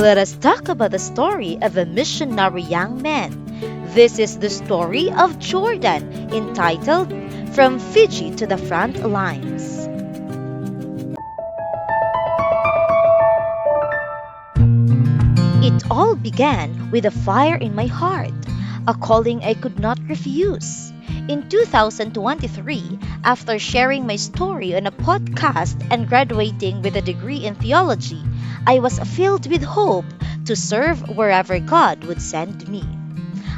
let us talk about the story of a missionary young man. This is the story of Jordan, entitled From Fiji to the Frontlines. It all began with a fire in my heart, a calling I could not refuse. In 2023, after sharing my story on a podcast and graduating with a degree in theology, I was filled with hope to serve wherever God would send me.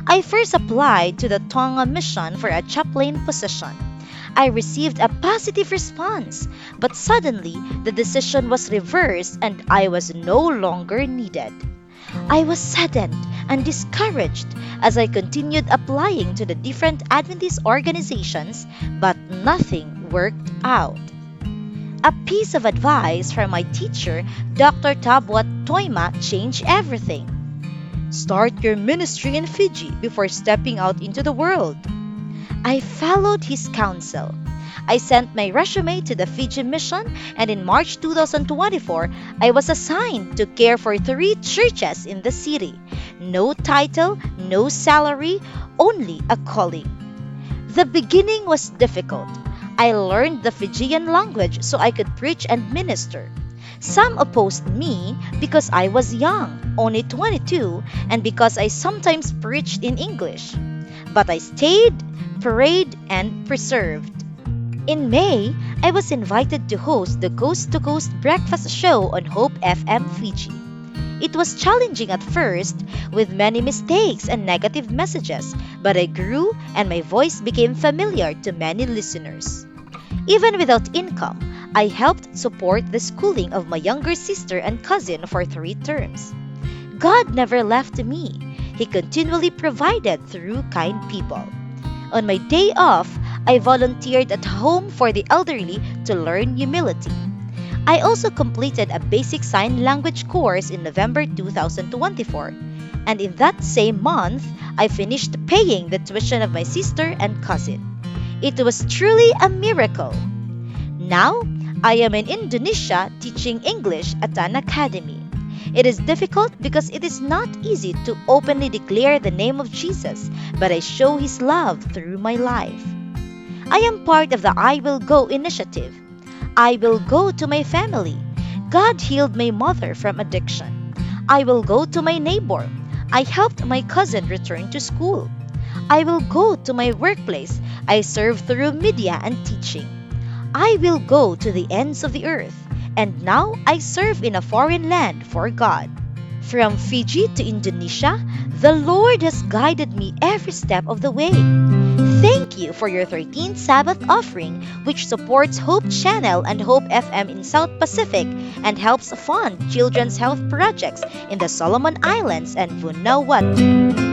I first applied to the Tonga mission for a chaplain position. I received a positive response, but suddenly the decision was reversed and I was no longer needed. I was saddened and discouraged as I continued applying to the different Adventist organizations, but nothing worked out. A piece of advice from my teacher, Dr. Tabwat Toima, changed everything. Start your ministry in Fiji before stepping out into the world. I followed his counsel. I sent my resume to the Fiji mission, and in March 2024, I was assigned to care for 3 churches in the city. No title, no salary, only a calling. The beginning was difficult. I learned the Fijian language so I could preach and minister. Some opposed me because I was young, only 22, and because I sometimes preached in English. But I stayed, prayed, and persevered. In May, I was invited to host the Coast to Coast breakfast show on Hope FM Fiji. It was challenging at first, with many mistakes and negative messages, but I grew and my voice became familiar to many listeners. Even without income, I helped support the schooling of my younger sister and cousin for 3 terms. God never left me. He continually provided through kind people. On my day off, I volunteered at home for the elderly to learn humility. I also completed a basic sign language course in November 2024, and in that same month, I finished paying the tuition of my sister and cousin. It was truly a miracle. Now, I am in Indonesia teaching English at an academy. It is difficult because it is not easy to openly declare the name of Jesus, but I show His love through my life. I am part of the I Will Go initiative. I will go to my family. God healed my mother from addiction. I will go to my neighbor. I helped my cousin return to school. I will go to my workplace. I serve through media and teaching. I will go to the ends of the earth. And now I serve in a foreign land for God. From Fiji to Indonesia, the Lord has guided me every step of the way. Thank you for your 13th Sabbath offering, which supports Hope Channel and Hope FM in South Pacific and helps fund children's health projects in the Solomon Islands and Vanuatu.